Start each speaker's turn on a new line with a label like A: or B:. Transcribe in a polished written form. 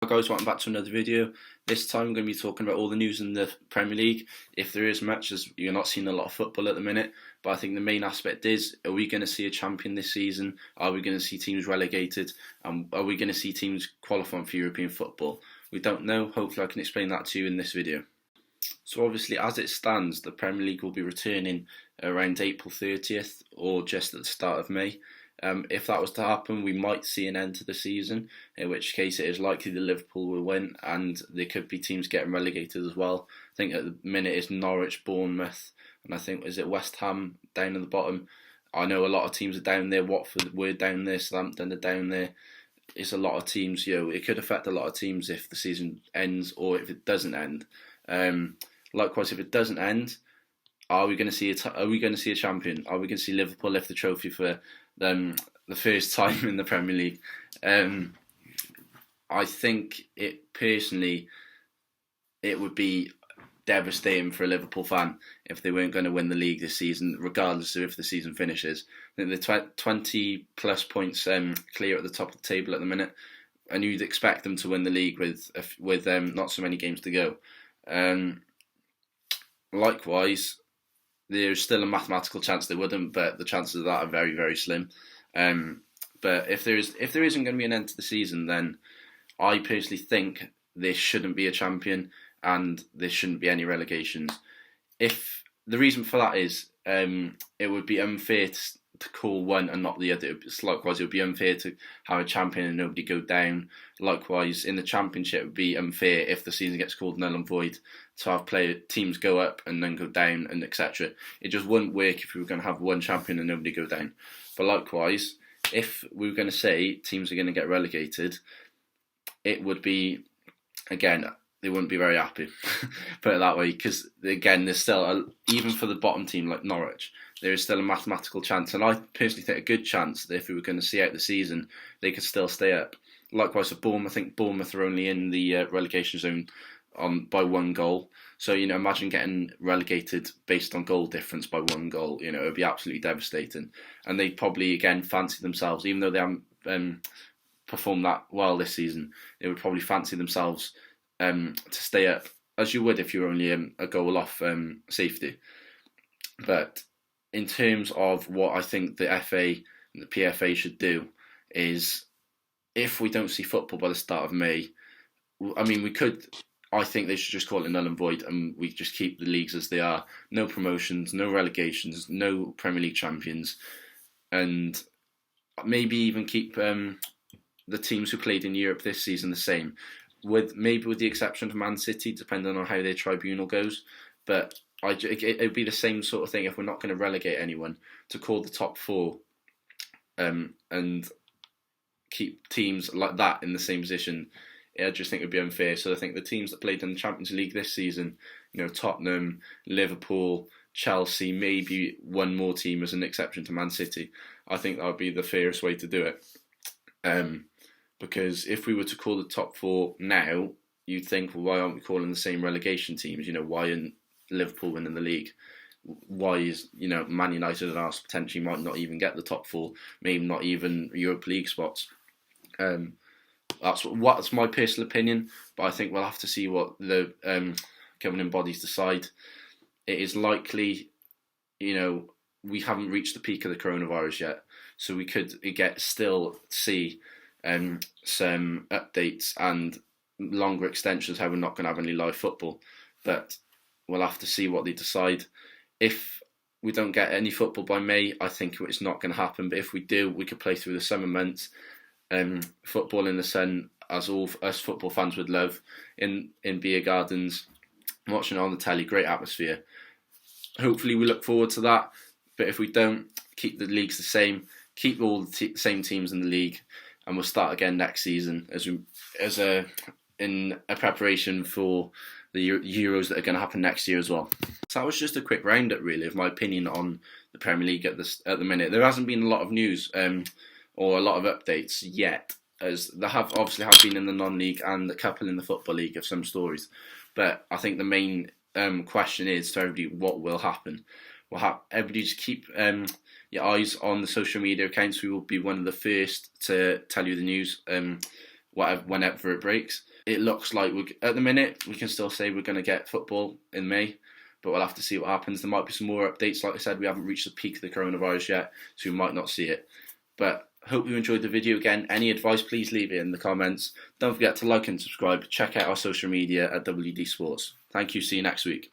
A: Hi guys, welcome back to another video. This time I'm going to be talking about all the news in the Premier League. If there is much, as you're not seeing a lot of football at the minute, but I think the main aspect is, are we going to see a champion this season? Are we going to see teams relegated? And are we going to see teams qualifying for European football? We don't know. Hopefully I can explain that to you in this video. So obviously, as it stands, the Premier League will be returning around April 30th or just at the start of May. If that was to happen, we might see an end to the season, in which case it is likely that Liverpool will win, and there could be teams getting relegated as well. I think at the minute it's Norwich, Bournemouth, and I think, is it West Ham down at the bottom? I know a lot of teams are down there. Watford were down there, Southampton are down there. It's a lot of teams. It could affect a lot of teams if the season ends or if it doesn't end. Likewise, if it doesn't end, are we going to see a champion? Are we going to see Liverpool lift the trophy for the first time in the Premier League? I think it would be devastating for a Liverpool fan if they weren't going to win the league this season, regardless of if the season finishes. I think they're 20 plus points clear at the top of the table at the minute, and you'd expect them to win the league with not so many games to go. Likewise, there's still a mathematical chance they wouldn't, but the chances of that are very, very slim. But if there isn't going to be an end to the season, then I personally think there shouldn't be a champion and there shouldn't be any relegations. If the reason for that is, it would be unfair to call one and not the other. Likewise, it would be unfair to have a champion and nobody go down. Likewise, in the Championship, it would be unfair if the season gets called null and void to have teams go up and then go down and etc. It just wouldn't work if we were going to have one champion and nobody go down. But likewise, if we were going to say teams are going to get relegated, it would be, again, they wouldn't be very happy, put it that way, because again, there's still, even for the bottom team like Norwich, there is still a mathematical chance, and I personally think a good chance that if we were going to see out the season, they could still stay up. Likewise for Bournemouth, I think Bournemouth are only in the relegation zone by one goal. So, imagine getting relegated based on goal difference by one goal. It would be absolutely devastating. And they probably, again, fancy themselves, even though they haven't performed that well this season, they would probably fancy themselves to stay up, as you would if you were only a goal off safety. But in terms of what I think the FA and the PFA should do is, if we don't see football by the start of May, I think they should just call it null and void, and we just keep the leagues as they are. No promotions, no relegations, no Premier League champions, and maybe even keep the teams who played in Europe this season the same, with the exception of Man City, depending on how their tribunal goes. But it would be the same sort of thing if we're not going to relegate anyone, to call the top four and keep teams like that in the same position. I just think it would be unfair. So I think the teams that played in the Champions League this season, Tottenham, Liverpool, Chelsea, maybe one more team as an exception to Man City, I think that would be the fairest way to do it. Because if we were to call the top four now, you'd think, well, why aren't we calling the same relegation teams? Why isn't Liverpool winning the league? Why is, Man United and Arsenal potentially might not even get the top four, maybe not even Europa League spots. That's my personal opinion, but I think we'll have to see what the governing bodies decide. It is likely, we haven't reached the peak of the coronavirus yet, so we could still see some updates and longer extensions how we're not going to have any live football. But we'll have to see what they decide. If we don't get any football by May, I think it's not going to happen. But if we do, we could play through the summer months. Football in the sun, as all us football fans would love, in beer gardens, watching it on the telly, great atmosphere. Hopefully we look forward to that. But if we don't, keep the leagues the same, keep all the same teams in the league, and we'll start again next season in a preparation for the Euros that are going to happen next year as well. So that was just a quick roundup, really, of my opinion on the Premier League at the minute. There hasn't been a lot of news or a lot of updates yet, as there have been in the non-league and a couple in the Football League of some stories. But I think the main question is to everybody, what will happen? Everybody just keep your eyes on the social media accounts. We will be one of the first to tell you the news whenever it breaks. it looks like at the minute we can still say we're going to get football in May, but we'll have to see what happens. There might be some more updates. Like I said, we haven't reached the peak of the coronavirus yet, so we might not see it. But hope you enjoyed the video. Again, any advice, please leave it in the comments. Don't forget to like and subscribe. Check out our social media at WDSportz. Thank you. See you next week.